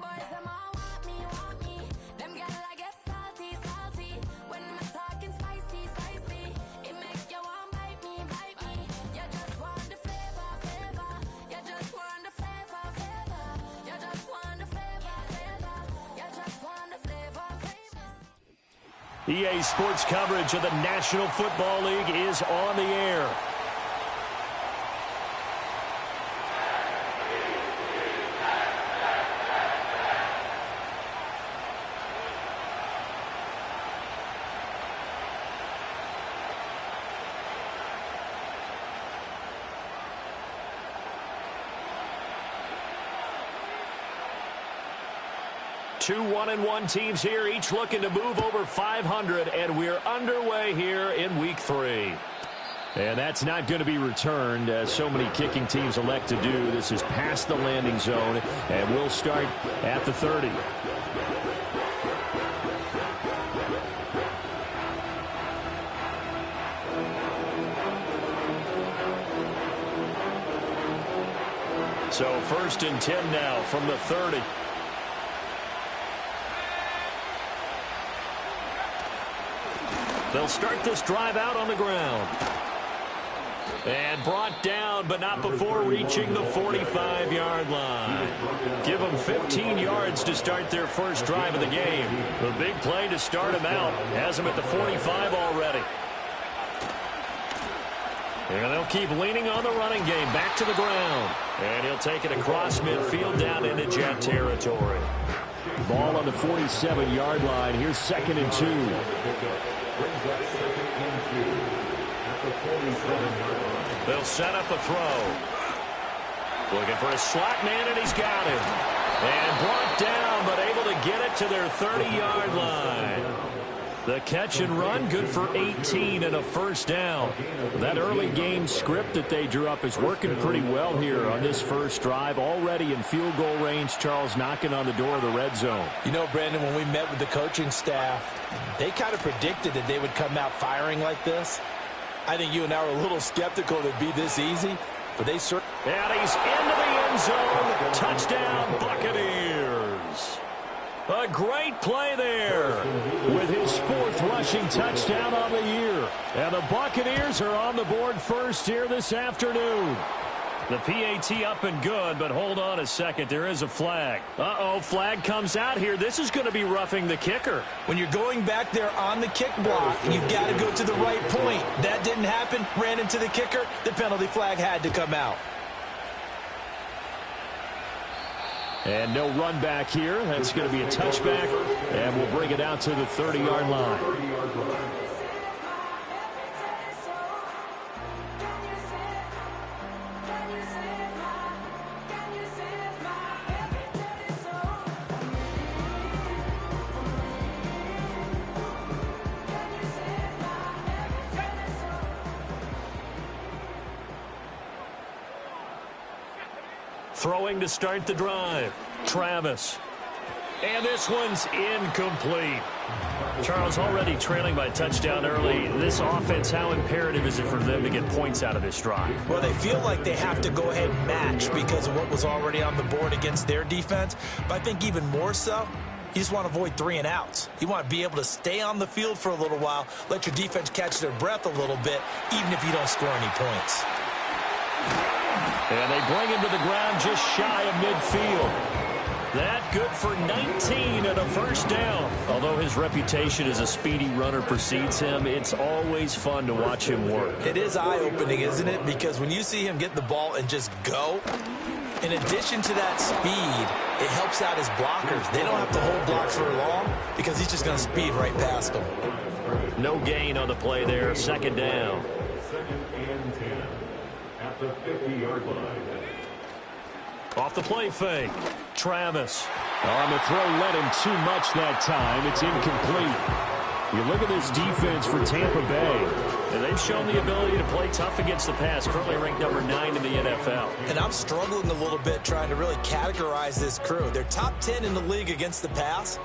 boys, them all want me, want me. Them gyal I get salty, salty. When me talking spicy, spicy. It make you want bite me, bite me. You just want the flavor, flavor. You just want the flavor, flavor. You just want the flavor, flavor. You just want the flavor, flavor. EA Sports coverage of the National Football League is on the air. Two 1-1 teams here, each looking to move over 500, and we're underway here in Week 3. And that's not going to be returned, as so many kicking teams elect to do. This is past the landing zone, and we'll start at the 30. So 1st and 10 now from the 30. They'll start this drive out on the ground. And brought down, but not before reaching the 45-yard line. Give them 15 yards to start their first drive of the game. The big play to start them out has them at the 45 already. And they'll keep leaning on the running game. Back to the ground. And he'll take it across midfield down into jet territory. Ball on the 47-yard line. Here's 2nd and 2. They'll set up a throw. Looking for a slot man, and he's got him. And brought down, but able to get it to their 30-yard line. The catch and run, good for 18 and a first down. That early game script that they drew up is working pretty well here on this first drive. Already in field goal range, Charles knocking on the door of the red zone. You know, Brandon, when we met with the coaching staff, they kind of predicted that they would come out firing like this. I think you and I were a little skeptical that it'd be this easy, but they certainly... And he's into the end zone. Touchdown, Buccaneers. A great play there with his 4th rushing touchdown on the year. And the Buccaneers are on the board first here this afternoon. The PAT up and good, but hold on a second. There is a flag. Uh-oh, flag comes out here. This is going to be roughing the kicker. When you're going back there on the kick block, you've got to go to the right point. That didn't happen. Ran into the kicker. The penalty flag had to come out. And no run back here. That's going to be a touchback, and we'll bring it out to the 30-yard line. Throwing to start the drive. Travis. And this one's incomplete. Charles, already trailing by touchdown early. This offense, how imperative is it for them to get points out of this drive? Well, they feel like they have to go ahead and match because of what was already on the board against their defense. But I think even more so, you just want to avoid 3 and outs. You want to be able to stay on the field for a little while, let your defense catch their breath a little bit, even if you don't score any points. And they bring him to the ground just shy of midfield. That good for 19 and a first down. Although his reputation as a speedy runner precedes him, it's always fun to watch him work. It is eye-opening, isn't it? Because when you see him get the ball and just go, in addition to that speed, it helps out his blockers. They don't have to hold blocks for long because he's just going to speed right past them. No gain on the play there. 2nd down. 2nd and 10 at the 50-yard line. Off the play fake. Travis. On the throw, led him too much that time. It's incomplete. You look at this defense for Tampa Bay. And they've shown the ability to play tough against the pass. Currently ranked number 9 in the NFL. And I'm struggling a little bit trying to really categorize this crew. They're top 10 in the league against the pass,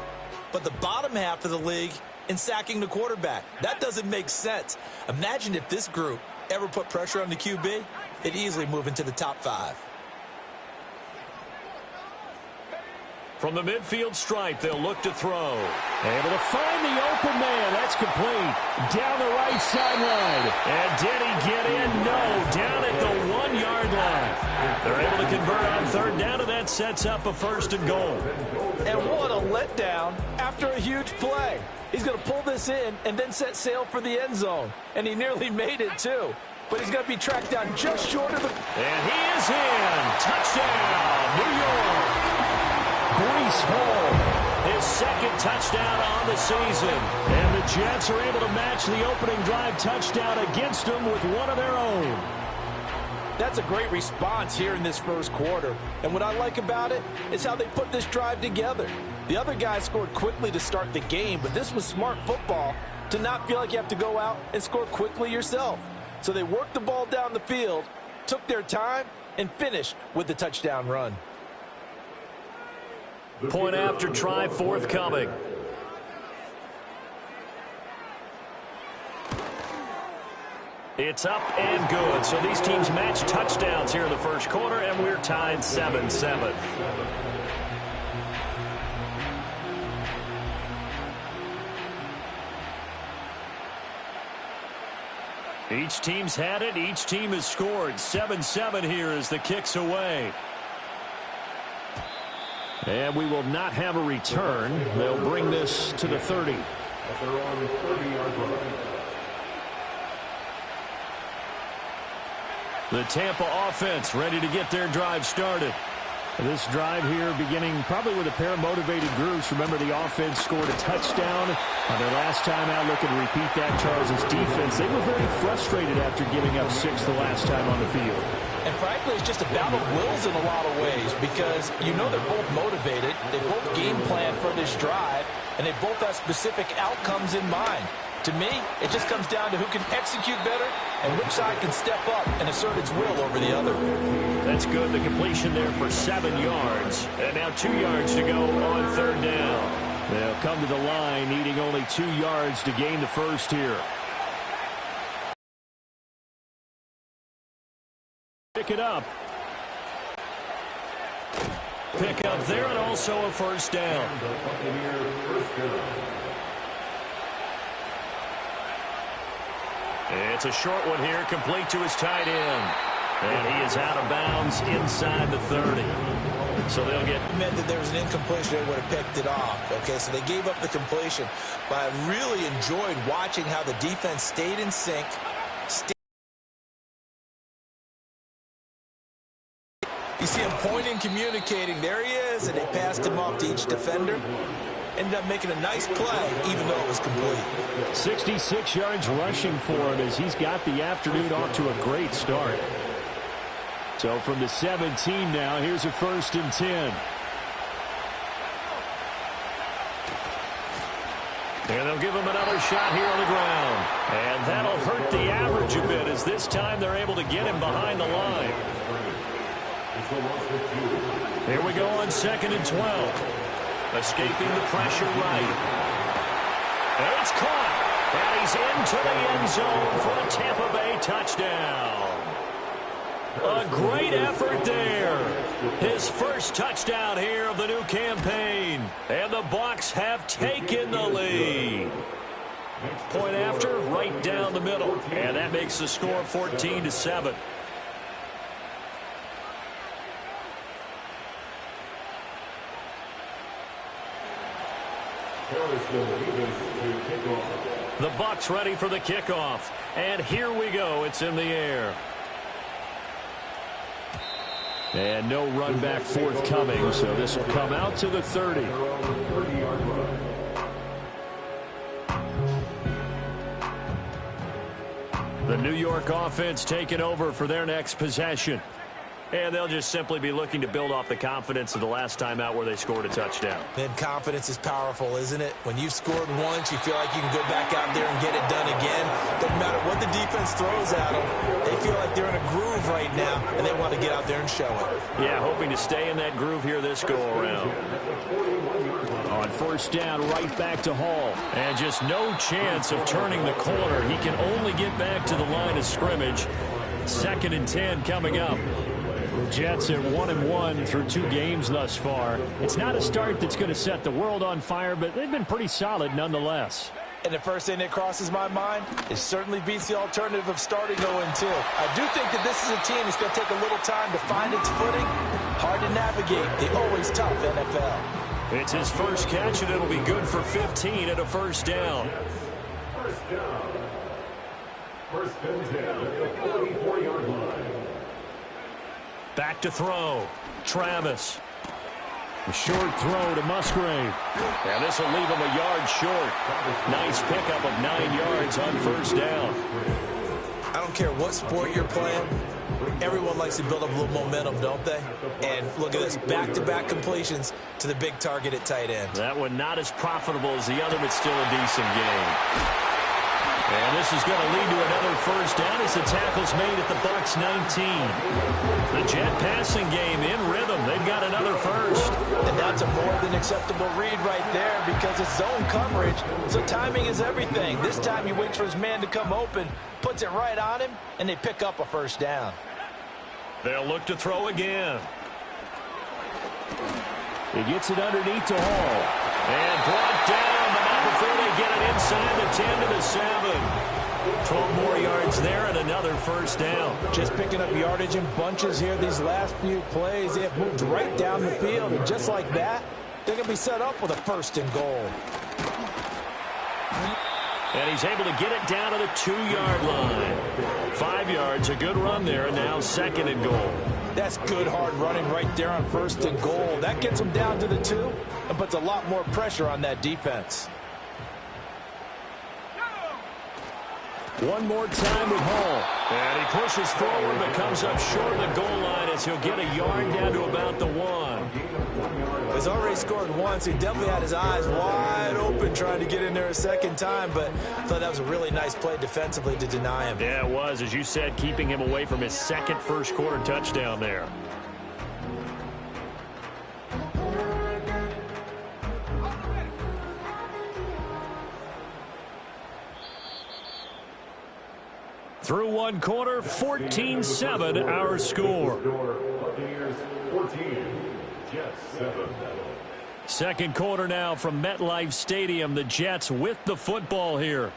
but the bottom half of the league in sacking the quarterback. That doesn't make sense. Imagine if this group ever put pressure on the QB, it'd easily move into the top 5. From the midfield stripe, they'll look to throw. Able to find the open man. That's complete. Down the right sideline. And did he get in? No. Down at the 1-yard line. They're able to convert on third down, and that sets up a 1st and goal. And what a letdown after a huge play. He's going to pull this in and then set sail for the end zone. And he nearly made it, too. But he's going to be tracked down just short of the... And he is in. Touchdown, New York. Breece Hall, his 2nd touchdown on the season. And the Jets are able to match the opening drive touchdown against them with one of their own. That's a great response here in this first quarter. And what I like about it is how they put this drive together. The other guys scored quickly to start the game, but this was smart football to not feel like you have to go out and score quickly yourself. So they worked the ball down the field, took their time, and finished with the touchdown run. Point after try forthcoming. It's up and good. So these teams match touchdowns here in the first quarter, and we're tied 7-7. Each team's had it. Each team has scored. 7-7 here as the kick's away. And we will not have a return. They'll bring this to the 30. The Tampa offense ready to get their drive started. This drive here beginning probably with a pair of motivated groups. Remember, the offense scored a touchdown on their last time out. Looking to repeat that. Charles' defense, they were very frustrated after giving up 6 the last time on the field. And frankly, it's just a battle of wills in a lot of ways because you know they're both motivated. They both game plan for this drive, and they both have specific outcomes in mind. To me, it just comes down to who can execute better and which side can step up and assert its will over the other. That's good. The completion there for 7 yards. And now 2 yards to go on third down. They'll come to the line needing only 2 yards to gain the first here. Pick it up. Pick up there and also a first down. It's a short one here, complete to his tight end. And he is out of bounds inside the 30. So they'll get... It meant that there was an incompletion, they would have picked it off. Okay, so they gave up the completion. But I really enjoyed watching how the defense stayed in sync. You see him pointing, communicating. There he is, and they passed him off to each defender. Ended up making a nice play, even though it was complete. 66 yards rushing for him as he's got the afternoon off to a great start. So from the 17 now, here's a 1st and 10. And they'll give him another shot here on the ground. And that'll hurt the average a bit as this time they're able to get him behind the line. Here we go on 2nd and 12. Escaping the pressure right. And it's caught. And he's into the end zone for a Tampa Bay touchdown. A great effort there. His first touchdown here of the new campaign. And the Bucs have taken the lead. Point after, right down the middle. And that makes the score 14-7. The Bucs ready for the kickoff. And here we go. It's in the air. And no run back forthcoming, so this will come out to the 30. The New York offense taking over for their next possession. And they'll just simply be looking to build off the confidence of the last time out where they scored a touchdown. And confidence is powerful, isn't it? When you've scored once, you feel like you can go back out there and get it done again. Doesn't matter what the defense throws at them. They feel like they're in a groove right now, and they want to get out there and show it. Yeah, hoping to stay in that groove here this go-around. On 1st down, right back to Hall. And just no chance of turning the corner. He can only get back to the line of scrimmage. 2nd and 10 coming up. Jets at 1-1 through 2 games thus far. It's not a start that's going to set the world on fire, but they've been pretty solid nonetheless. And the first thing that crosses my mind, it certainly beats the alternative of starting 0-2. I do think that this is a team that's going to take a little time to find its footing. Hard to navigate the always tough NFL. It's his first catch, and it'll be good for 15 at a first down. First down. First and 10 at the 44-yard line. Back to throw. Travis. A short throw to Musgrave. And this will leave him a yard short. Nice pickup of 9 yards on first down. I don't care what sport you're playing. Everyone likes to build up a little momentum, don't they? And look at this, back-to-back completions to the big target at tight end. That one not as profitable as the other, but still a decent game. And this is going to lead to another first down as the tackle's made at the Bucs 19. The Jet passing game in rhythm. They've got another first. And that's a more than acceptable read right there because it's zone coverage, so timing is everything. This time he waits for his man to come open, puts it right on him, and they pick up a first down. They'll look to throw again. He gets it underneath to Hall. And brought down, but not before they get it inside the 10 to the 7. 12 more yards there and another first down. Just picking up yardage in bunches here these last few plays. They have moved right down the field, and just like that, they're going to be set up with a first and goal. And he's able to get it down to the 2-yard line. 5 yards, a good run there, and now second and goal. That's good hard running right there on first and goal. That gets them down to the 2 and puts a lot more pressure on that defense. One more time with Hall. And he pushes forward but comes up short of the goal line as he'll get a yard down to about the 1. He's already scored once. He definitely had his eyes wide open trying to get in there a second time, but I thought that was a really nice play defensively to deny him. Yeah, it was, as you said, keeping him away from his second first-quarter touchdown there. Through one quarter, 14-7 our score. Buccaneers 14, Jets 7. Second quarter now from MetLife Stadium. The Jets with the football here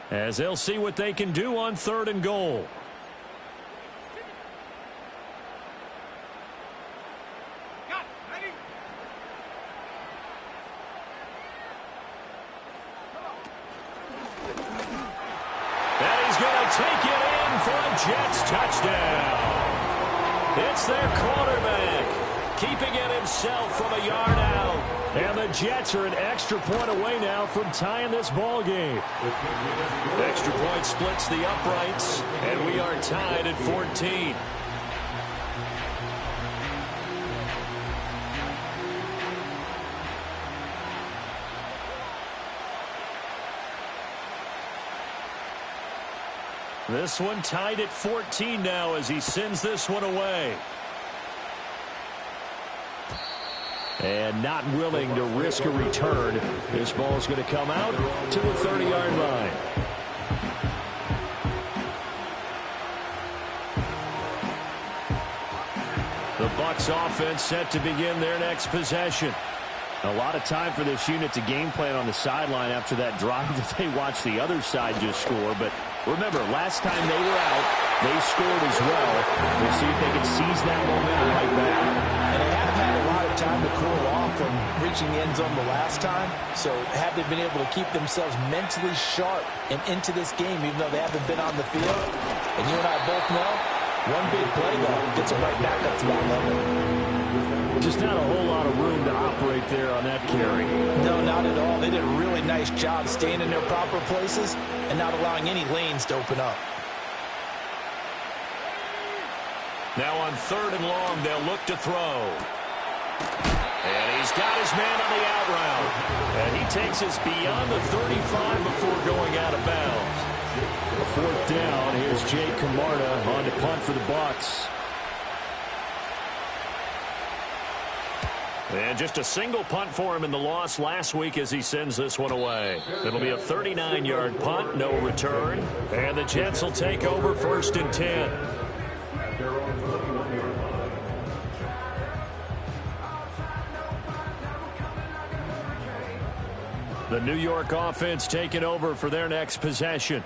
as they'll see what they can do on third and goal. And he's going to take it in for a Jets touchdown. It's their quarterback, keeping it himself from a yard out. And the Jets are an extra point away now from tying this ball game. Extra point splits the uprights, and we are tied at 14. This one tied at 14 now as he sends this one away. And not willing to risk a return. This ball is going to come out to the 30-yard line. The Bucs offense set to begin their next possession. A lot of time for this unit to game plan on the sideline after that drive that they watched the other side just score. But remember, last time they were out, they scored as well. We'll see if they can seize that momentum right back. And they have had a lot of time to cool off from reaching the end zone the last time. So have they been able to keep themselves mentally sharp and into this game, even though they haven't been on the field? And you and I both know, one big play, though, gets them right back up to that level. Just not a whole lot of room to operate there on that carry. No, not at all. They did a really nice job staying in their proper places and not allowing any lanes to open up. Now on third and long, they'll look to throw. And he's got his man on the out route. And he takes us beyond the 35 before going out of bounds. A fourth down. Here's Jake Camarda on to punt for the Bucs. And just a single punt for him in the loss last week as he sends this one away. It'll be a 39-yard punt, no return. And the Jets will take over first and 10. The New York offense taking over for their next possession.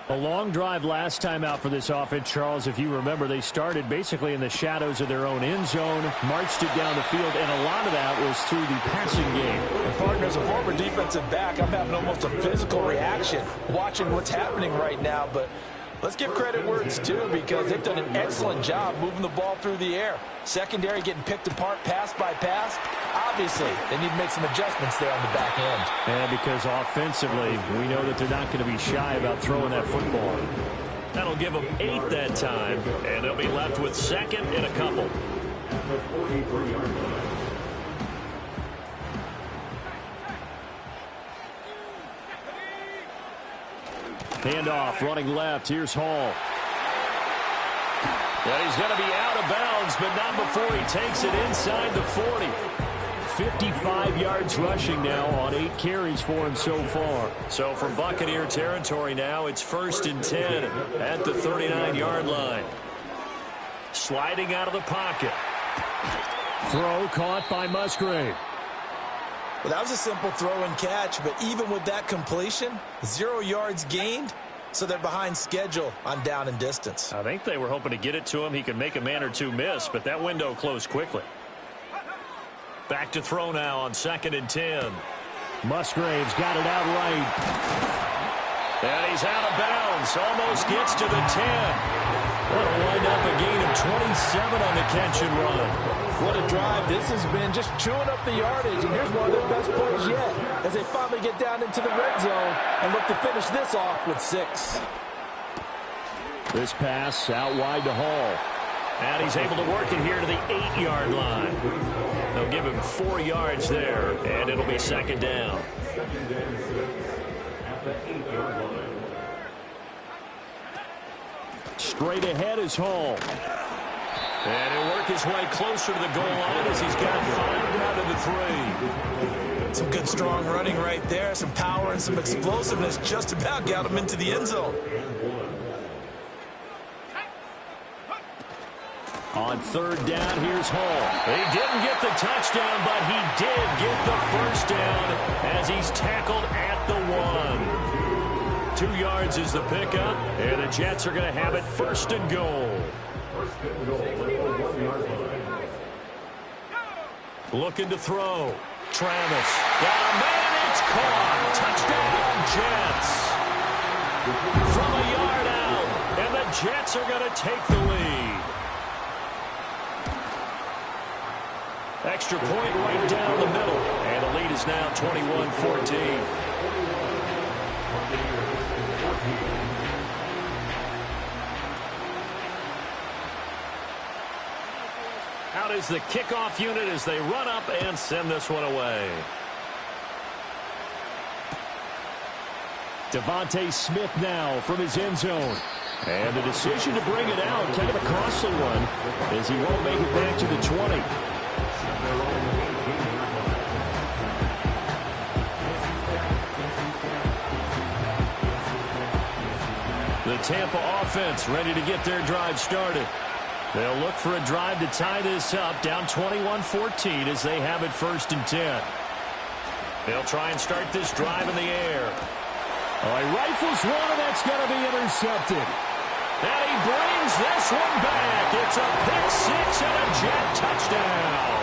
A long drive last time out for this offense, Charles. If you remember, they started basically in the shadows of their own end zone, marched it down the field, and a lot of that was through the passing game. And partner, as a former defensive back, I'm having almost a physical reaction watching what's happening right now. But let's give credit where it's due, because they've done an excellent job moving the ball through the air. Secondary getting picked apart pass by pass. Obviously, they need to make some adjustments there on the back end. And because offensively, we know that they're not going to be shy about throwing that football. That'll give them 8 that time, and they'll be left with second and a couple. Handoff, running left. Here's Hall. Yeah, he's going to be out of bounds, but not before he takes it inside the 40. 55 yards rushing now on 8 carries for him so far. So from Buccaneer territory now, it's 1st and 10 at the 39-yard line. Sliding out of the pocket. Throw caught by Musgrave. Well, that was a simple throw and catch, but even with that completion, 0 yards gained, so they're behind schedule on down and distance. I think they were hoping to get it to him. He could make a man or two miss, but that window closed quickly. Back to throw now on 2nd and 10. Musgrave's got it out right. And he's out of bounds. Almost gets to the 10. That'll wind up a gain of 27 on the catch and run. What a drive this has been, just chewing up the yardage. And here's one of their best plays yet, as they finally get down into the red zone and look to finish this off with 6. This pass out wide to Hall. And he's able to work it here to the 8-yard line. They'll give him 4 yards there, and it'll be 2nd down. Straight ahead is Hall. And he'll work his way closer to the goal line as he's got 5 out of the 3. Some good strong running right there, some power and some explosiveness, just about got him into the end zone. On 3rd down, here's Hall. He didn't get the touchdown, but he did get the 1st down as he's tackled at the 1. 2 yards is the pickup, and the Jets are going to have it 1st and goal. Looking to throw. Travis. Got a man, it's caught. Touchdown, Jets. From a yard out, and the Jets are going to take the lead. Extra point right down the middle, and the lead is now 21-14. Out is the kickoff unit as they run up and send this one away. Devontae Smith now from his end zone. And the decision to bring it out, kind of a costly one, as he won't make it back to the 20. The Tampa offense ready to get their drive started. They'll look for a drive to tie this up, down 21-14 as they have it 1st and 10. They'll try and start this drive in the air. Oh, he rifles one, and that's going to be intercepted. And he brings this one back. It's a pick-6 and a Jet touchdown.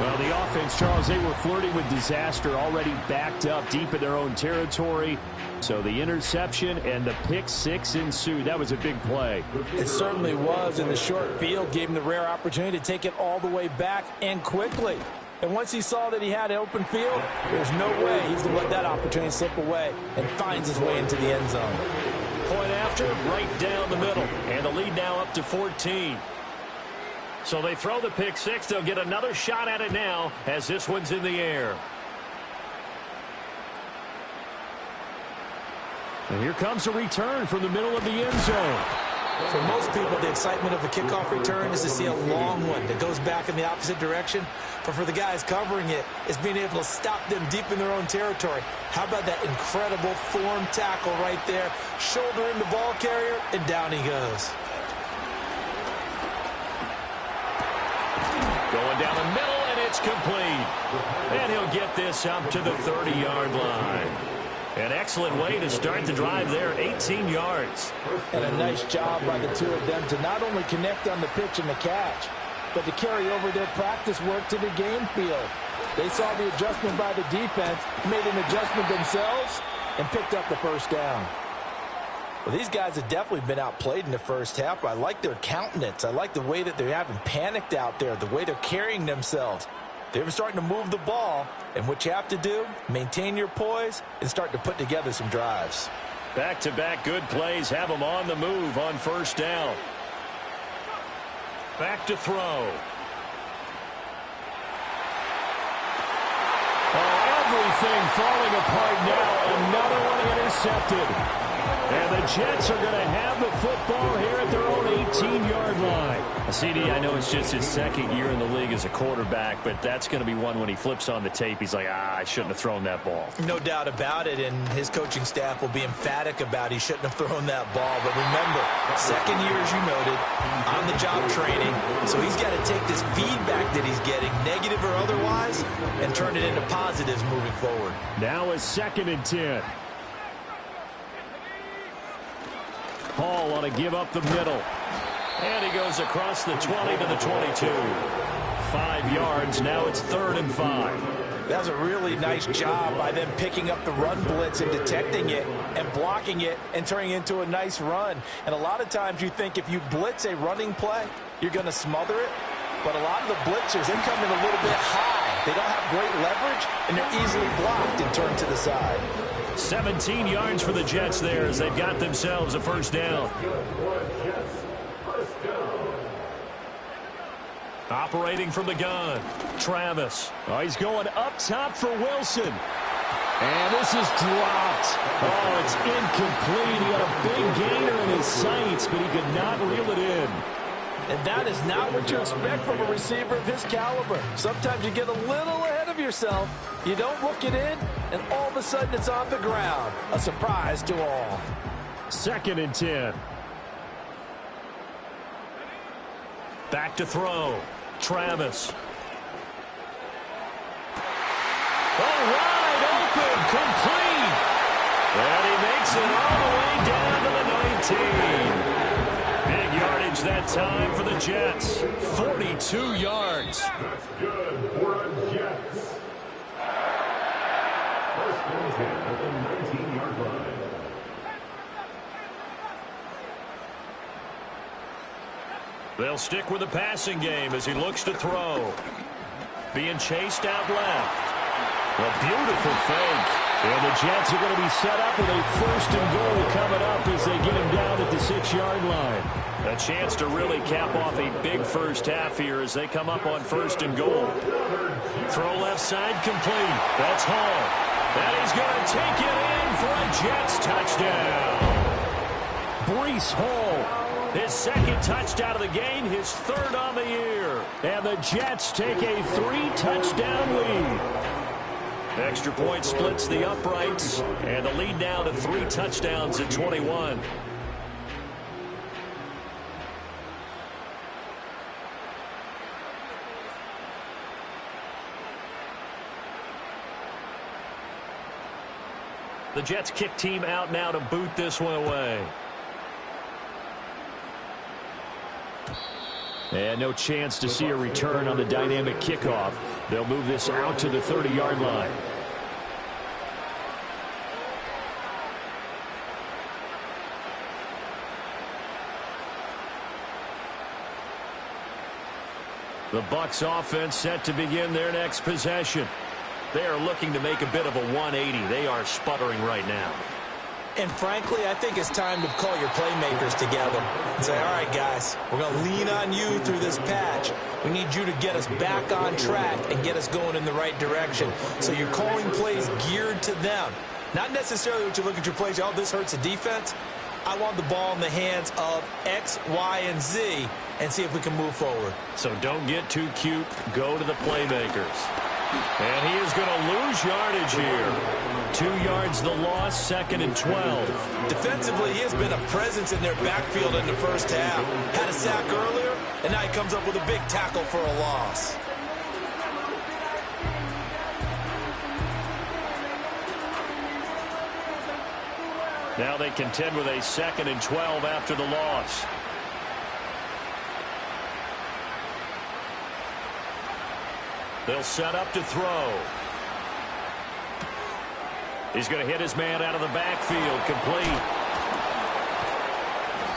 Well, the offense, Charles, they were flirting with disaster, already backed up deep in their own territory. So the interception and the pick-6 ensued. That was a big play. It certainly was, and the short field gave him the rare opportunity to take it all the way back and quickly. And once he saw that he had an open field, there's no way he's going to let that opportunity slip away, and finds his way into the end zone. Point after, right down the middle. And the lead now up to 14. So they throw the pick-6. They'll get another shot at it now as this one's in the air. And here comes a return from the middle of the end zone. For most people, the excitement of a kickoff return is to see a long one that goes back in the opposite direction. But for the guys covering it, it's being able to stop them deep in their own territory. How about that incredible form tackle right there? Shoulder in the ball carrier, and down he goes. Going down the middle, and it's complete. And he'll get this up to the 30-yard line. An excellent way to start the drive there, 18 yards. And a nice job by the two of them to not only connect on the pitch and the catch, but to carry over their practice work to the game field. They saw the adjustment by the defense, made an adjustment themselves, and picked up the first down. Well, these guys have definitely been outplayed in the first half. I like their countenance. I like the way that they haven't panicked out there, the way they're carrying themselves. They're starting to move the ball, and what you have to do, maintain your poise and start to put together some drives. Back-to-back good plays have them on the move on first down. Back to throw. Oh, everything falling apart now. Another one intercepted. And the Jets are going to have the football here at their own 18-yard line. CD, I know it's just his second year in the league as a quarterback, but that's going to be one when he flips on the tape. He's like, I shouldn't have thrown that ball. No doubt about it, and his coaching staff will be emphatic about he shouldn't have thrown that ball. But remember, second year, as you noted, on-the-job training, so he's got to take this feedback that he's getting, negative or otherwise, and turn it into positives moving forward. Now a 2nd and 10. Hall on a give up the middle. And he goes across the 20 to the 22. 5 yards. Now it's 3rd and 5. That was a really nice job by them picking up the run blitz and detecting it and blocking it and turning it into a nice run. And a lot of times you think if you blitz a running play, you're going to smother it. But a lot of the blitzers, they come in a little bit high. They don't have great leverage, and they're easily blocked and turned to the side. 17 yards for the Jets there as they've got themselves a first down. Operating from the gun, Travis. Oh, he's going up top for Wilson. And this is dropped. Oh, it's incomplete. He had a big gainer in his sights, but he could not reel it in. And that is not what you expect from a receiver of his caliber. Sometimes you get a little ahead of yourself. You don't look it in, and all of a sudden it's on the ground. A surprise to all. 2nd and 10. Back to throw. Travis. Oh, wide open, complete. And he makes it all the way down to the 19. Big yardage that time for the Jets. 42 yards. That's good for the Jets. 1st and 10 at the 19-yard line. They'll stick with the passing game as he looks to throw. Being chased out left. A beautiful fake. And the Jets are going to be set up with a 1st and goal coming up as they get him down at the 6-yard line. A chance to really cap off a big first half here as they come up on 1st and goal. Throw left side complete. That's Hall. And he's going to take it in for a Jets touchdown. Breece Hall. His 2nd touchdown of the game, his 3rd on the year. And the Jets take a 3-touchdown lead. Extra point splits the uprights, and the lead now to 3 touchdowns at 21. The Jets kick team out now to boot this one away. And no chance to see a return on the dynamic kickoff. They'll move this out to the 30-yard line. The Bucs offense set to begin their next possession. They are looking to make a bit of a 180. They are sputtering right now. And frankly, I think it's time to call your playmakers together and say, all right, guys, we're going to lean on you through this patch. We need you to get us back on track and get us going in the right direction. So you're calling plays geared to them. Not necessarily what you look at your plays, oh, this hurts the defense. I want the ball in the hands of X, Y, and Z and see if we can move forward. So don't get too cute. Go to the playmakers. And he is going to lose yardage here. 2 yards the loss, 2nd and 12. Defensively, he has been a presence in their backfield in the first half. Had a sack earlier, and now he comes up with a big tackle for a loss. Now they contend with a 2nd and 12 after the loss. They'll set up to throw. He's going to hit his man out of the backfield. Complete.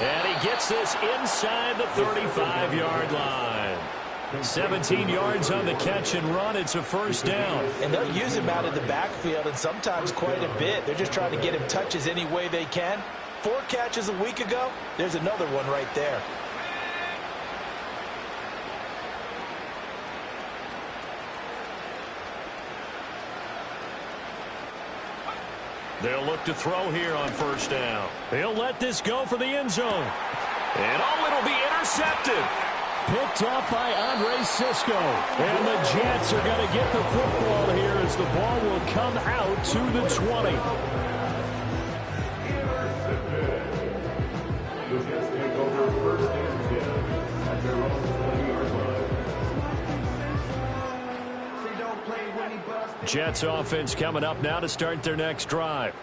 And he gets this inside the 35-yard line. 17 yards on the catch and run. It's a first down. And they'll use him out of the backfield, and sometimes quite a bit. They're just trying to get him touches any way they can. 4 catches a week ago. There's another one right there. They'll look to throw here on first down. He'll let this go for the end zone. And it'll be intercepted. Picked up by Andre Sisco. And the Jets are going to get the football here as the ball will come out to the 20. The Jets take over first and 10 at their own 20-yard line. Jets offense coming up now to start their next drive.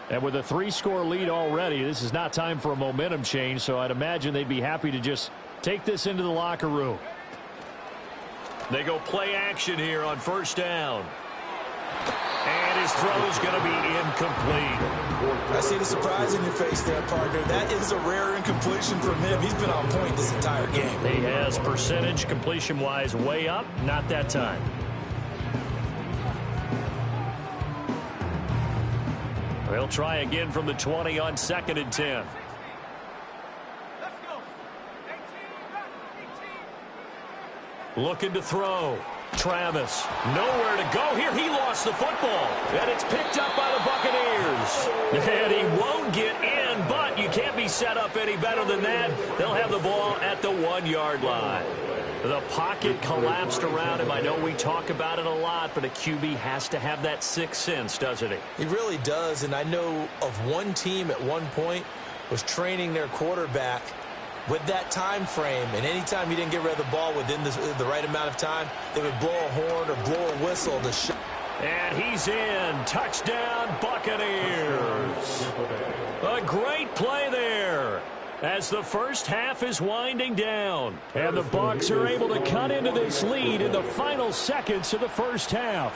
And with a 3-score lead already, this is not time for a momentum change, so I'd imagine they'd be happy to just take this into the locker room. They go play action here on first down. And his throw is going to be incomplete. I see the surprise in your face there, partner. That is a rare incompletion from him. He's been on point this entire game. He has percentage completion-wise way up. Not that time. They'll try again from the 20 on 2nd and 10. Looking to throw. Travis, nowhere to go here. He lost the football, and it's picked up by the Buccaneers. And he won't get in, but you can't be set up any better than that. They'll have the ball at the 1-yard line. The pocket collapsed around him. I know we talk about it a lot, but a QB has to have that sixth sense, doesn't he? He really does, and I know of one team at one point was training their quarterback with that time frame, and anytime he didn't get rid of the ball within the right amount of time, they would blow a horn or blow a whistle to show. And he's in. Touchdown, Buccaneers. A great play there as the first half is winding down. And the Bucs are able to cut into this lead in the final seconds of the first half.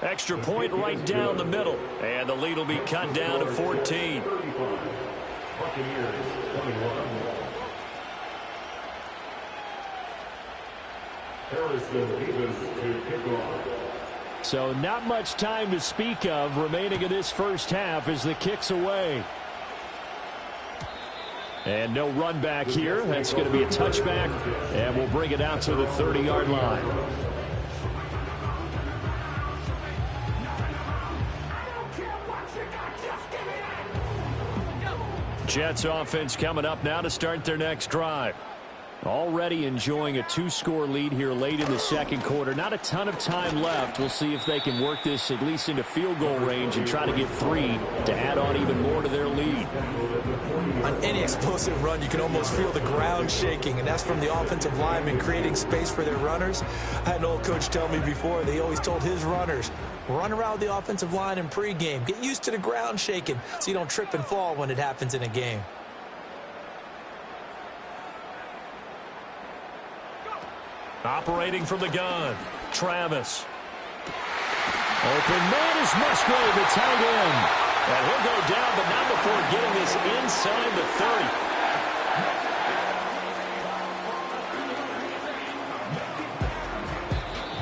Extra point right down the middle. And the lead will be cut down to 14. Buccaneers 21. Harrison Davis to kick off. So not much time to speak of remaining in this first half as the kick's away. And no run back here. That's going to be a touchback. And we'll bring it out to the 30-yard line. Jets offense coming up now to start their next drive. Already enjoying a 2-score lead here late in the second quarter. Not a ton of time left. We'll see if they can work this at least into field goal range and try to get 3 to add on even more to their lead. On any explosive run, you can almost feel the ground shaking, and that's from the offensive linemen creating space for their runners. I had an old coach tell me before, they always told his runners, run around the offensive line in pregame. Get used to the ground shaking so you don't trip and fall when it happens in a game. Operating from the gun, Travis. Open man is Musgrave, the tight end. And he'll go down, but not before getting this inside the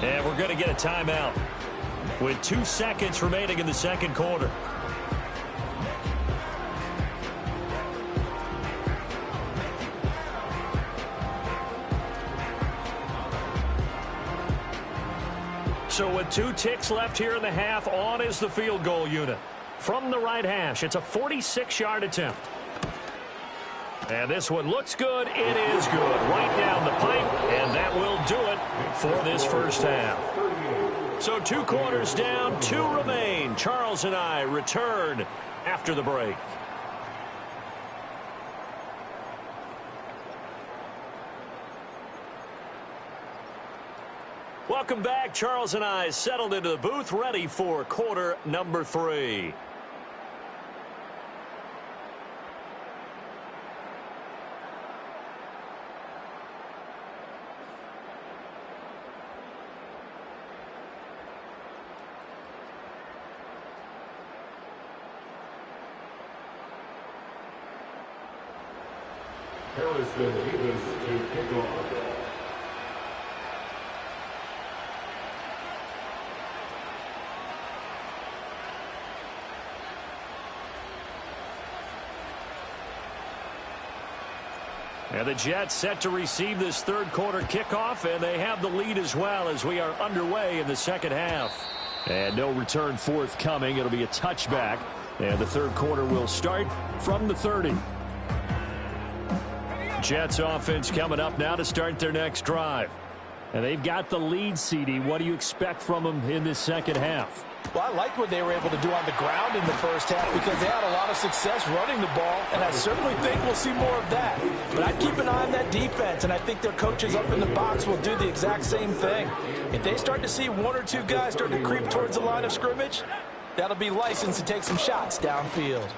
30. And we're going to get a timeout with 2 seconds remaining in the second quarter. So with 2 ticks left here in the half, on is the field goal unit. From the right hash, it's a 46-yard attempt. And this one looks good. It is good. Right down the pipe, and that will do it for this first half. So 2 quarters down, 2 remain. Charles and I return after the break. Welcome back. Charles and I settled into the booth, ready for quarter number 3. Harrison Davis to kick off. And the Jets set to receive this third quarter kickoff, and they have the lead as well as we are underway in the second half. And no return forthcoming. It'll be a touchback, and the third quarter will start from the 30. Jets offense coming up now to start their next drive. And they've got the lead, CD. What do you expect from them in this second half? Well, I like what they were able to do on the ground in the first half because they had a lot of success running the ball, and I certainly think we'll see more of that. But I'd keep an eye on that defense, and I think their coaches up in the box will do the exact same thing. If they start to see one or two guys start to creep towards the line of scrimmage, that'll be licensed to take some shots downfield.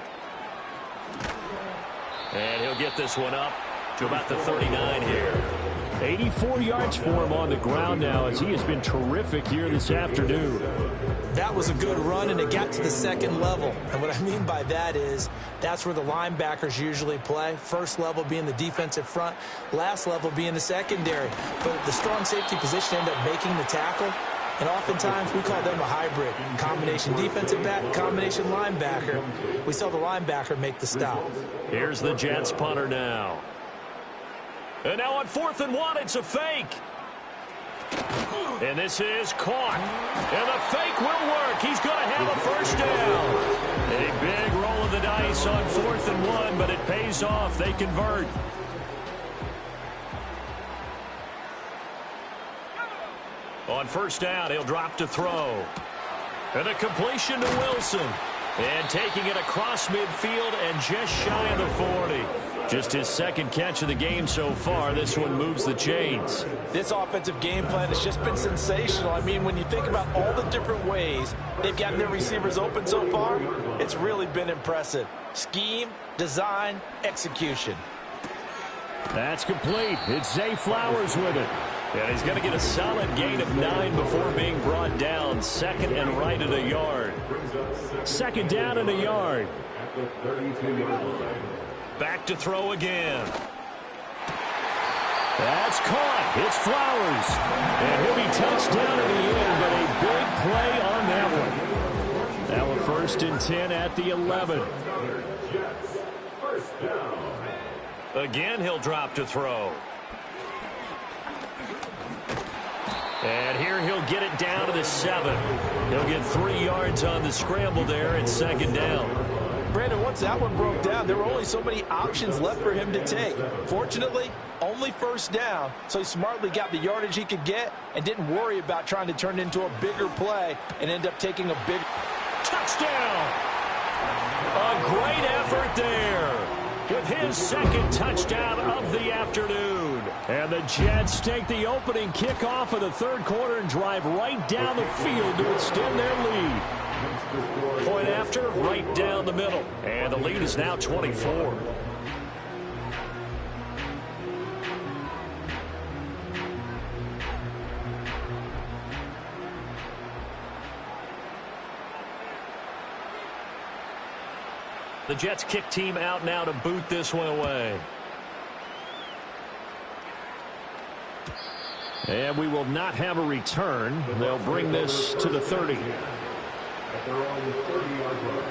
And he'll get this one up to about the 39 here. 84 yards for him on the ground now as he has been terrific here this afternoon. That was a good run, and it got to the second level. And what I mean by that is that's where the linebackers usually play. First level being the defensive front, last level being the secondary. But the strong safety position ended up making the tackle. And oftentimes we call them a hybrid. Combination defensive back, combination linebacker. We saw the linebacker make the stop. Here's the Jets punter now. And now on 4th and 1, it's a fake. And this is caught. And the fake will work. He's going to have a first down. A big roll of the dice on 4th and 1, but it pays off. They convert. On first down, he'll drop to throw. And a completion to Wilson. And taking it across midfield and just shy of the 40. Just his second catch of the game so far. This one moves the chains. This offensive game plan has just been sensational. I mean, when you think about all the different ways they've gotten their receivers open so far, it's really been impressive. Scheme, design, execution. That's complete. It's Zay Flowers with it. And he's going to get a solid gain of 9 before being brought down. Second and right at a yard. Second down and a yard. Back to throw again. That's caught. It's Flowers. And he'll be touched down at the end, but a big play on that one. Now a 1st and 10 at the 11. Again, he'll drop to throw. And here he'll get it down to the 7. He'll get 3 yards on the scramble there at second down. Brandon, once that one broke down, there were only so many options left for him to take. Fortunately, only first down, so he smartly got the yardage he could get and didn't worry about trying to turn it into a bigger play and end up taking a big touchdown. A great effort there with his second touchdown of the afternoon. And the Jets take the opening kickoff of the third quarter and drive right down the field to extend their lead. Point after, right down the middle. And the lead is now 24. The Jets kick team out now to boot this one away. And we will not have a return. They'll bring this to the 30. At their own 30-yard line.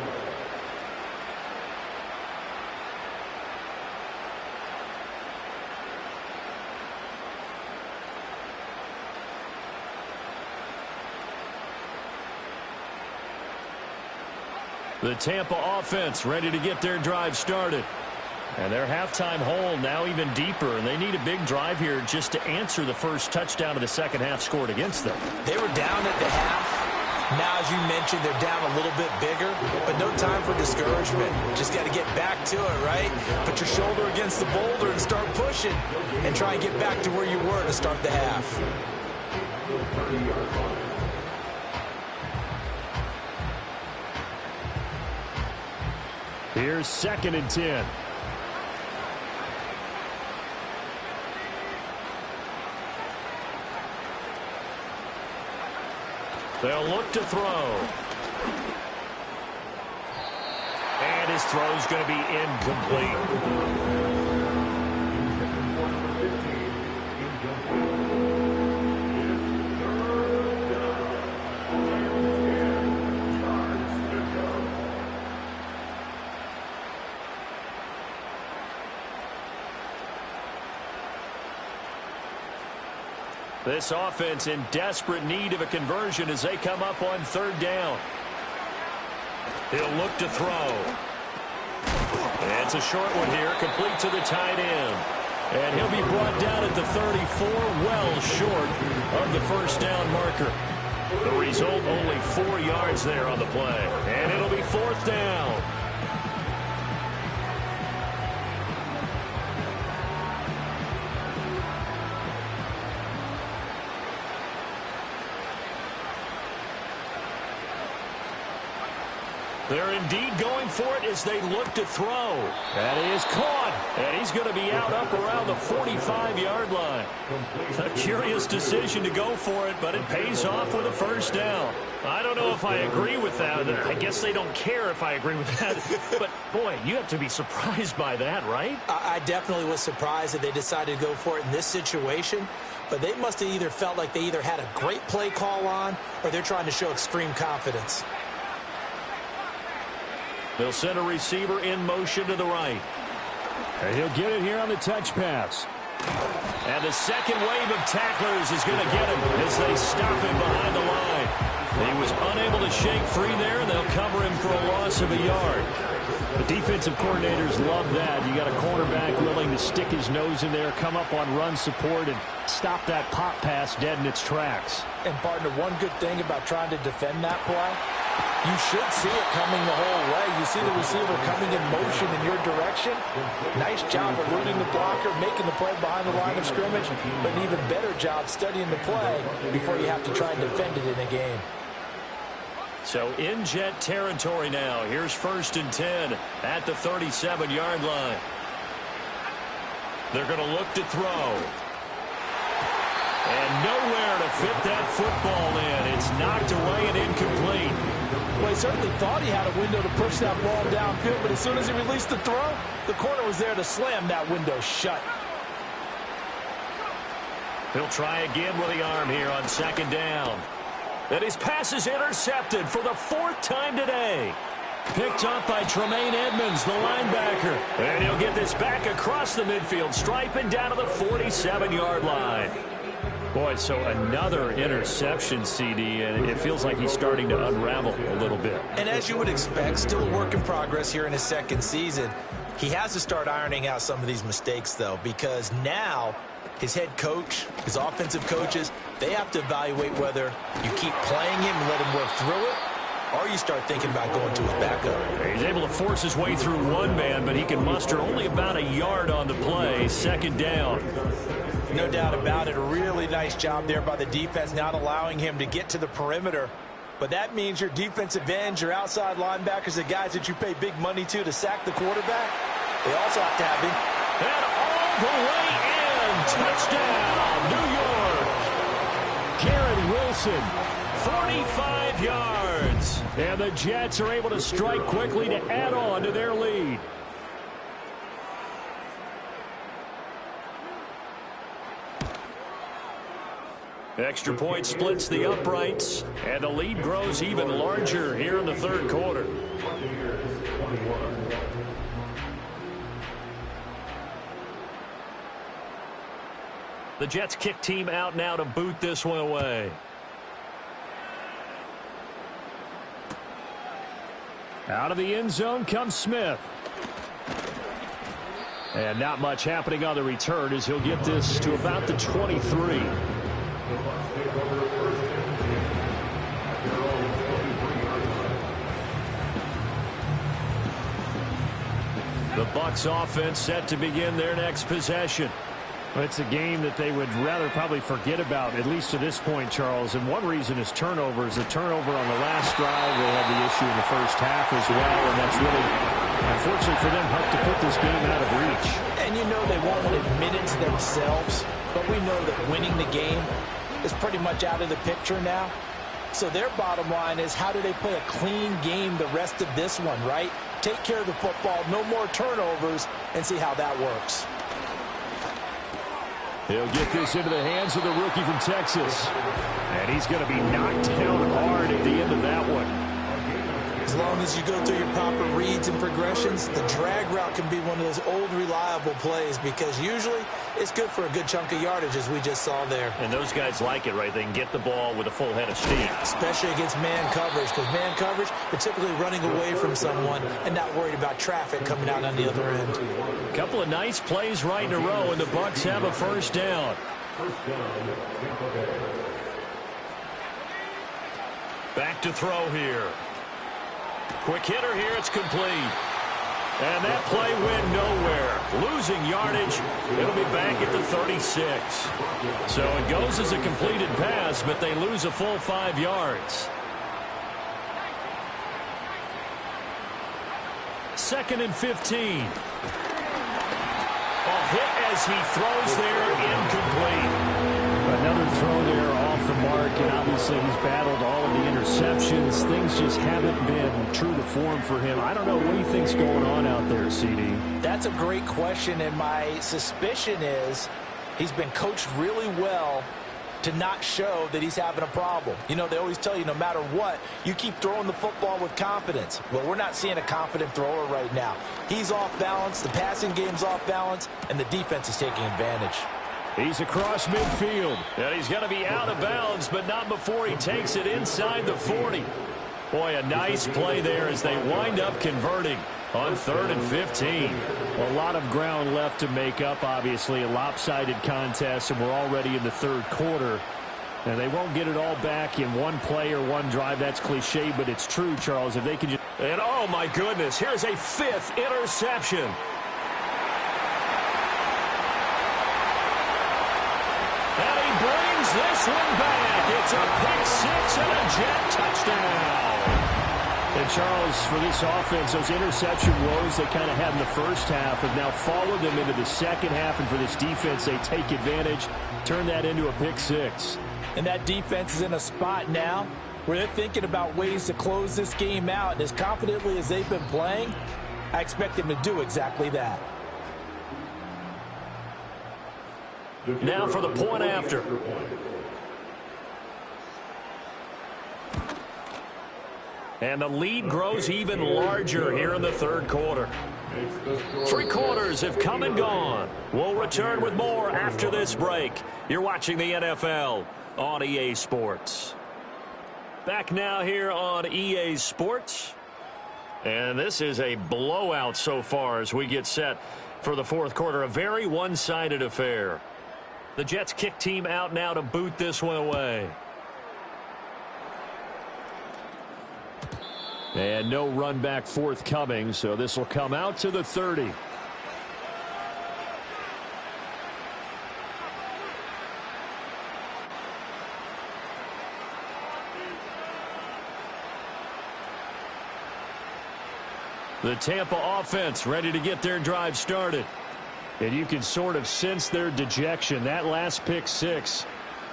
The Tampa offense ready to get their drive started. And their halftime hole now even deeper, and they need a big drive here just to answer the first touchdown of the second half scored against them. They were down at the half. Now, as you mentioned, they're down a little bit bigger, but no time for discouragement. Just got to get back to it, right? Put your shoulder against the boulder and start pushing and try and get back to where you were to start the half. Here's 2nd and 10. They'll look to throw. And his throw's going to be incomplete. This offense in desperate need of a conversion as they come up on third down. He'll look to throw. And it's a short one here, complete to the tight end. And he'll be brought down at the 34, well short of the first down marker. The result, only 4 yards there on the play. And it'll be fourth down. They're indeed going for it as they look to throw. That is caught. And he's going to be out up around the 45-yard line. A curious decision to go for it, but it pays off with a first down. I don't know if I agree with that. I guess they don't care if I agree with that. But, boy, you have to be surprised by that, right? I definitely was surprised that they decided to go for it in this situation. But they must have either felt like they either had a great play call on or they're trying to show extreme confidence. They'll send a receiver in motion to the right. And he'll get it here on the touch pass. And the second wave of tacklers is going to get him as they stop him behind the line. He was unable to shake free there, and they'll cover him for a loss of a yard. The defensive coordinators love that. You got a cornerback willing to stick his nose in there, come up on run support, and stop that pop pass dead in its tracks. And, partner, one good thing about trying to defend that play, you should see it coming the whole way. You see the receiver coming in motion in your direction. Nice job eluding the blocker, making the play behind the line of scrimmage, but an even better job studying the play before you have to try and defend it in a game. So in Jet territory now. Here's 1st and 10 at the 37-yard line. They're going to look to throw. And nowhere to fit that football in. It's knocked away and incomplete. Well, he certainly thought he had a window to push that ball downfield, but as soon as he released the throw, the corner was there to slam that window shut. He'll try again with the arm here on 2nd down. And his pass is intercepted for the 4th time today. Picked up by Tremaine Edmonds, the linebacker. And he'll get this back across the midfield stripe and down to the 47-yard line. Boy, so another interception, CD, and it feels like he's starting to unravel a little bit. And as you would expect, still a work in progress here in his 2nd season. He has to start ironing out some of these mistakes, though, because now his head coach, his offensive coaches, they have to evaluate whether you keep playing him and let him work through it, or you start thinking about going to his backup. He's able to force his way through one man, but he can muster only about a yard on the play. 2nd down. No doubt about it. A really nice job there by the defense, not allowing him to get to the perimeter. But that means your defensive ends, your outside linebackers, the guys that you pay big money to sack the quarterback, they also have to have him. And all the way in. Touchdown, New York. Garrett Wilson, 45 yards. And the Jets are able to strike quickly to add on to their lead. Extra point splits the uprights, and the lead grows even larger here in the 3rd quarter. The Jets kick team out now to boot this one away. Out of the end zone comes Smith. And not much happening on the return as he'll get this to about the 23. The Bucs offense set to begin their next possession. Well, it's a game that they would rather probably forget about, at least to this point, Charles. And one reason is turnovers. The turnover on the last drive, they had the issue in the first half as well. And that's really, unfortunately for them, helped to put this game out of reach. And you know they won't admit it to themselves, but we know that winning the game is pretty much out of the picture now. So their bottom line is, how do they play a clean game the rest of this one, right? Take care of the football, no more turnovers, and see how that works. He'll get this into the hands of the rookie from Texas. And he's going to be knocked down hard at the end of that one. So long as you go through your proper reads and progressions, the drag route can be one of those old reliable plays because usually it's good for a good chunk of yardage, as we just saw there. And those guys like it, right? They can get the ball with a full head of steam. Especially against man coverage, because man coverage, they're typically running away from someone and not worried about traffic coming out on the other end. A couple of nice plays right in a row, and the Bucs have a first down. Back to throw here. Quick hitter here, it's complete. And that play went nowhere. Losing yardage, it'll be back at the 36. So it goes as a completed pass, but they lose a full 5 yards. 2nd and 15. A hit as he throws there, incomplete. Another throw there off the mark, and obviously he's battled all of the interceptions. Things just haven't been true to form for him. I don't know what he thinks going on out there, CD. That's a great question, and my suspicion is he's been coached really well to not show that he's having a problem. You know, they always tell you no matter what, you keep throwing the football with confidence. Well, we're not seeing a confident thrower right now. He's off balance, the passing game's off balance, and the defense is taking advantage. He's across midfield. And he's going to be out of bounds, but not before he takes it inside the 40. Boy, a nice play there as they wind up converting on 3rd and 15. A lot of ground left to make up, obviously. A lopsided contest, and we're already in the 3rd quarter. And they won't get it all back in one play or one drive. That's cliche, but it's true, Charles. If they can just... And, oh, my goodness, here's a 5th interception. And he brings this one back. It's a pick 6 and a Jet touchdown. And, Charles, for this offense, those interception woes they kind of had in the first half have now followed them into the second half. And for this defense, they take advantage, turn that into a pick 6. And that defense is in a spot now where they're thinking about ways to close this game out. And as confidently as they've been playing, I expect them to do exactly that. Now for the point after. And the lead grows even larger here in the 3rd quarter. 3 quarters have come and gone. We'll return with more after this break. You're watching the NFL on EA Sports. Back now here on EA Sports. And this is a blowout so far as we get set for the 4th quarter. A very one-sided affair. The Jets kick team out now to boot this one away. And no run back forthcoming, so this will come out to the 30. The Tampa offense ready to get their drive started. And you can sort of sense their dejection. That last pick 6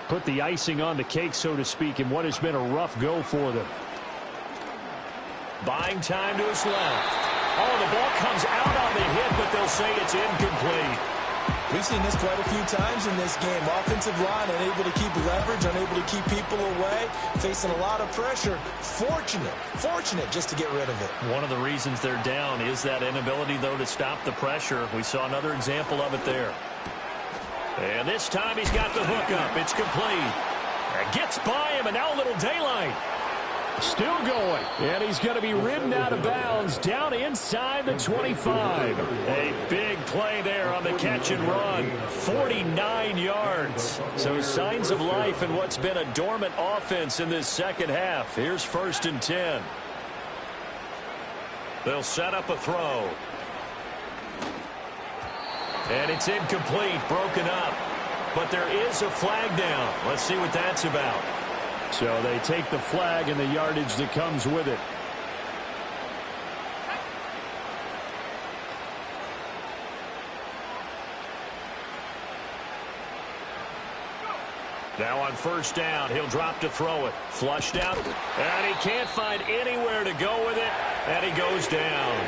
put the icing on the cake, so to speak, in what has been a rough go for them. Buying time to his left. Oh, the ball comes out on the hit, but they'll say it's incomplete. We've seen this quite a few times in this game. Offensive line unable to keep leverage, unable to keep people away, facing a lot of pressure. Fortunate just to get rid of it. One of the reasons they're down is that inability, though, to stop the pressure. We saw another example of it there. And this time he's got the hookup. It's complete. And gets by him, and now a little daylight. Still going, and he's going to be ridden out of bounds down inside the 25. A big play there on the catch and run. 49 yards. So signs of life in what's been a dormant offense in this second half. Here's 1st and 10. They'll set up a throw. And it's incomplete, broken up. But there is a flag down. Let's see what that's about. So they take the flag and the yardage that comes with it. Now on 1st down, he'll drop to throw it. Flushed out, and he can't find anywhere to go with it, and he goes down.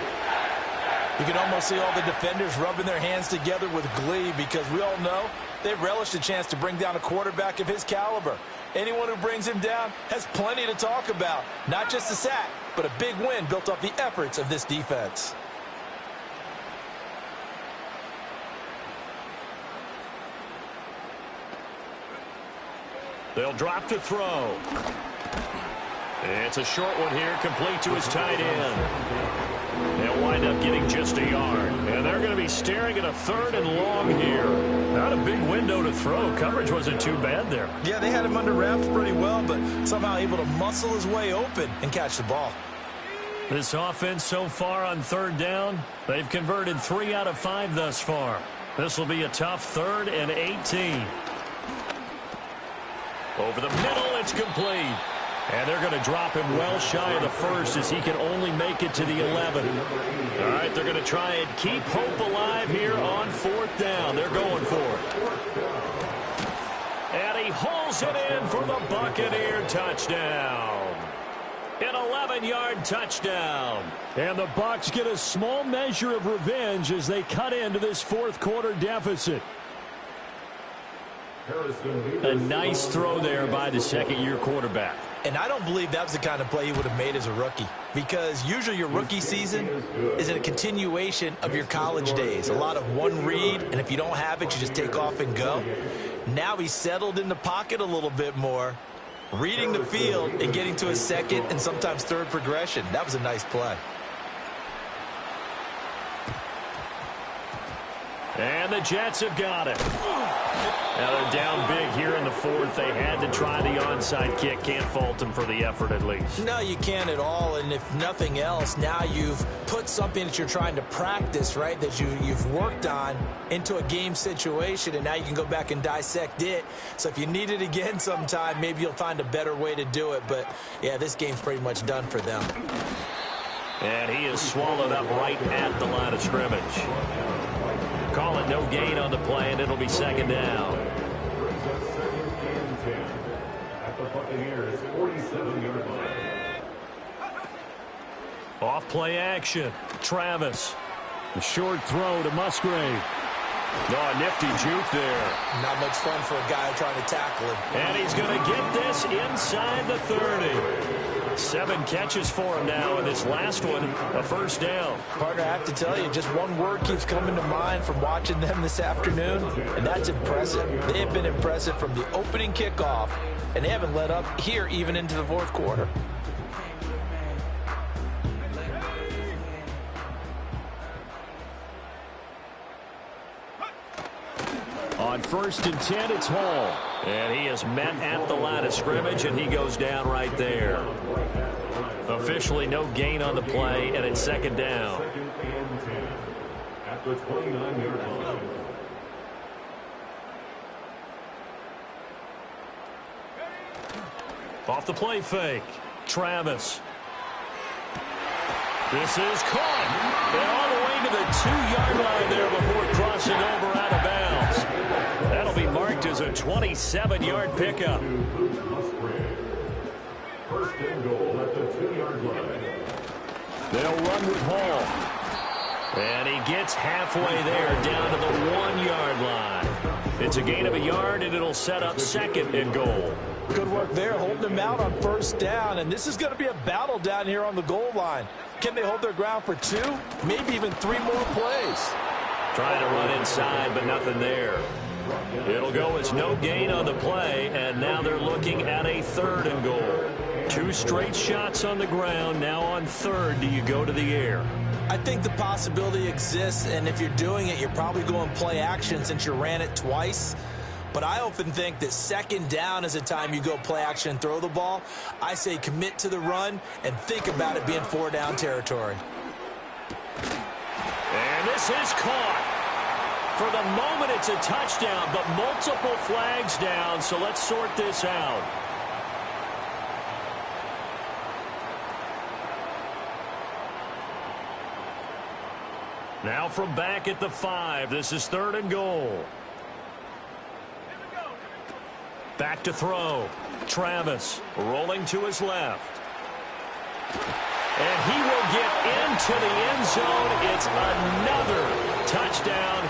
You can almost see all the defenders rubbing their hands together with glee because we all know they relish the chance to bring down a quarterback of his caliber. Anyone who brings him down has plenty to talk about. Not just a sack, but a big win built off the efforts of this defense. They'll drop to throw. It's a short one here, complete to his tight end. They'll wind up getting just a yard. And they're going to be staring at a 3rd and long here. Not a big window to throw. Coverage wasn't too bad there. Yeah, they had him under wraps pretty well, but somehow able to muscle his way open and catch the ball. This offense so far on 3rd down, they've converted 3 out of 5 thus far. This will be a tough 3rd and 18. Over the middle, it's complete. And they're going to drop him well shy of the 1st as he can only make it to the 11. All right, they're going to try and keep hope alive here on 4th down. They're going for it. And he hauls it in for the Buccaneer touchdown. An 11-yard touchdown. And the Bucs get a small measure of revenge as they cut into this 4th quarter deficit. A nice throw there by the 2nd-year quarterback. And I don't believe that was the kind of play he would have made as a rookie, because usually your rookie season is a continuation of your college days. A lot of one read, and if you don't have it, you just take off and go. Now he's settled in the pocket a little bit more, reading the field and getting to his 2nd and sometimes 3rd progression. That was a nice play. And the Jets have got it. Now they're down big here in the 4th. They had to try the onside kick. Can't fault them for the effort at least. No, you can't at all. And if nothing else, now you've put something that you're trying to practice, right, that you've worked on into a game situation, and now you can go back and dissect it. So if you need it again sometime, maybe you'll find a better way to do it. But, yeah, this game's pretty much done for them. And he is swallowed up right at the line of scrimmage. Call it no gain on the play, and it'll be 2nd down. At the Buccaneers' 47-yard line. Off play action. Travis. A short throw to Musgrave. Oh, a nifty juke there. Not much fun for a guy trying to tackle him. And he's going to get this inside the 30. 7 catches for him now, and this last one, a 1st down. Partner, I have to tell you, just one word keeps coming to mind from watching them this afternoon, and that's impressive. They have been impressive from the opening kickoff, and they haven't let up here even into the 4th quarter. On 1st and 10, it's Hall. And he is met at the line of scrimmage, and he goes down right there. Officially no gain on the play, and it's 2nd down. 2nd and 10 at the 29-yard line. Off the play fake. Travis. This is caught. And all the way to the 2-yard line there before crossing over out of bounds. That'll be marked as a 27-yard pickup. 1st and goal at the 2-yard line. They'll run with Hall. And he gets halfway there down to the 1-yard line. It's a gain of a yard, and it'll set up 2nd and goal. Good work there, holding them out on 1st down, and this is going to be a battle down here on the goal line. Can they hold their ground for 2, maybe even 3 more plays? Trying to run inside, but nothing there. It'll go as no gain on the play, and now they're looking at a 3rd and goal. 2 straight shots on the ground. Now on 3rd, do you go to the air? I think the possibility exists, and if you're doing it, you're probably going play action since you ran it twice. But I often think that 2nd down is a time you go play action and throw the ball. I say commit to the run and think about it being 4-down territory. And this is caught. For the moment, it's a touchdown, but multiple flags down, so let's sort this out. Now from back at the 5, this is 3rd and goal. Back to throw. Travis rolling to his left. And he will get into the end zone. It's another touchdown.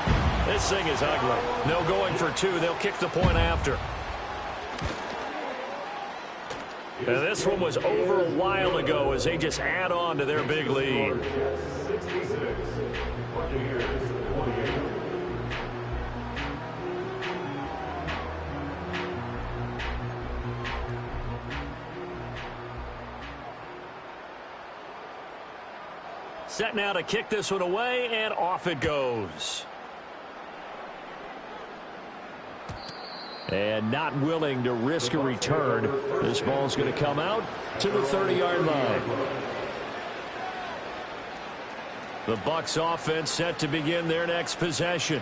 This thing is ugly. No going for 2. They'll kick the point after. And this one was over a while ago as they just add on to their big lead. 66. Buccaneers 28. Set now to kick this one away, and off it goes. And not willing to risk a return. This ball's going to come out to the 30-yard line. The Bucs offense set to begin their next possession.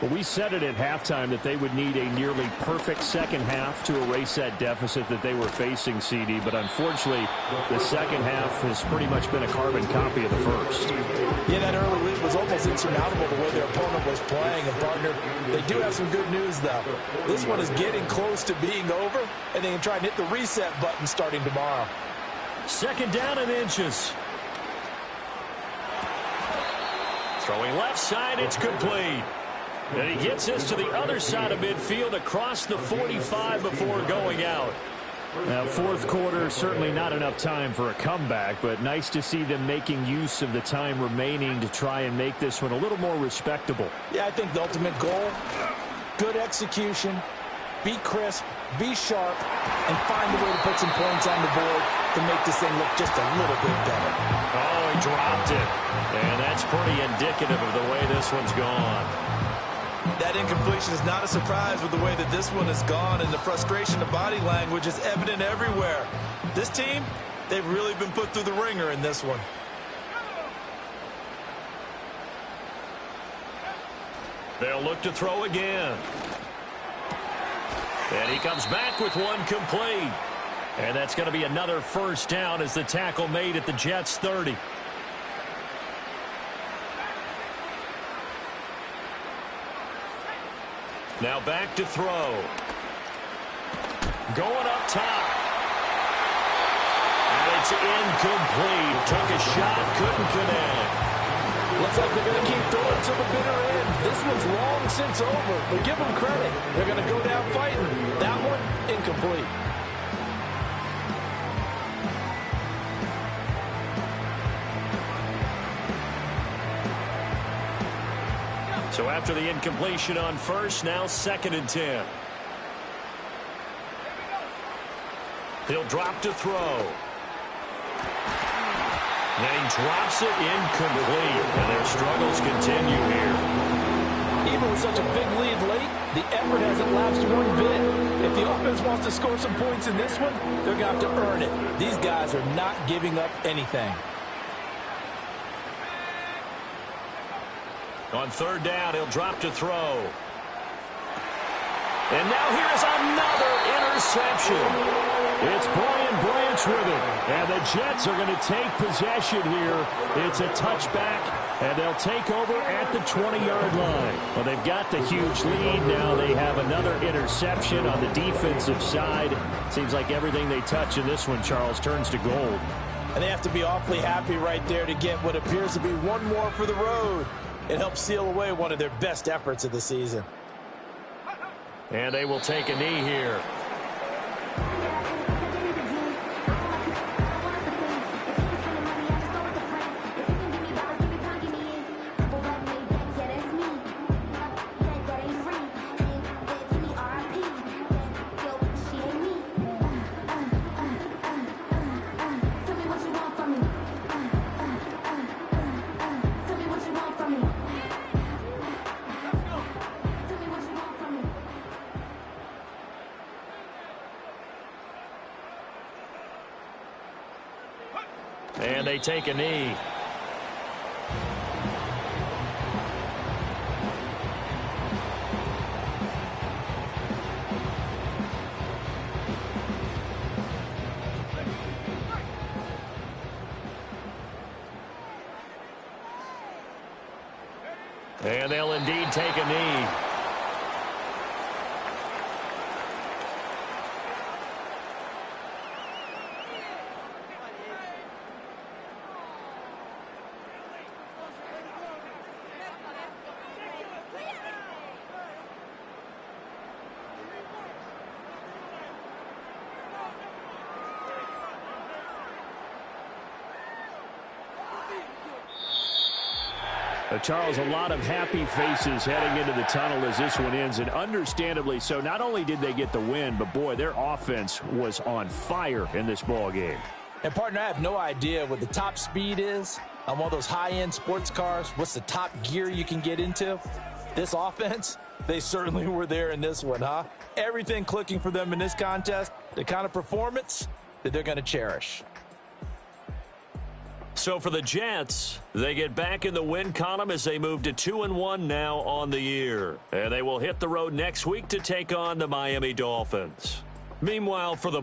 Well, we said it at halftime that they would need a nearly perfect second half to erase that deficit that they were facing, CD. But unfortunately, the second half has pretty much been a carbon copy of the first. Yeah, that early lead was almost insurmountable the way their opponent was playing. And, partner, they do have some good news, though. This one is getting close to being over, and they can try and hit the reset button starting tomorrow. Second down and inches. Throwing left side, it's complete. And he gets this to the other side of midfield across the 45 before going out. Now, fourth quarter, certainly not enough time for a comeback, but nice to see them making use of the time remaining to try and make this one a little more respectable. Yeah, I think the ultimate goal, good execution, be crisp, be sharp, and find a way to put some points on the board to make this thing look just a little bit better. Oh, he dropped it. And that's pretty indicative of the way this one's gone. That incompletion is not a surprise with the way that this one has gone, and the frustration of body language is evident everywhere. This team, they've really been put through the ringer in this one. They'll look to throw again. And he comes back with one complete. And that's going to be another first down as the tackle made at the Jets' 30. Now back to throw. Going up top. And it's incomplete. Took a shot, couldn't connect. Looks like they're going to keep throwing to the bitter end. This one's long since over, but give them credit. They're going to go down fighting. That one, incomplete. So after the incompletion on first, now 2nd and 10. He'll drop to throw. And he drops it incomplete. And their struggles continue here. Even with such a big lead late, the effort hasn't lapsed one bit. If the offense wants to score some points in this one, they're going to have to earn it. These guys are not giving up anything. On third down, he'll drop to throw. And now here's another interception. It's Brian Branch with it. And the Jets are going to take possession here. It's a touchback, and they'll take over at the 20-yard line. Well, they've got the huge lead. Now they have another interception on the defensive side. Seems like everything they touch in this one, Charles, turns to gold. And they have to be awfully happy right there to get what appears to be one more for the road. It helps seal away one of their best efforts of the season. And they will take a knee here. And they take a knee. And they'll indeed take a knee. Charles, a lot of happy faces heading into the tunnel as this one ends, and understandably so. Not only did they get the win, but, boy, their offense was on fire in this ball game. And, partner, I have no idea what the top speed is on one of those high-end sports cars. What's the top gear you can get into? This offense, they certainly were there in this one, huh? Everything clicking for them in this contest, the kind of performance that they're going to cherish. So for the Jets, they get back in the win column as they move to 2-1 now on the year. And they will hit the road next week to take on the Miami Dolphins. Meanwhile, for the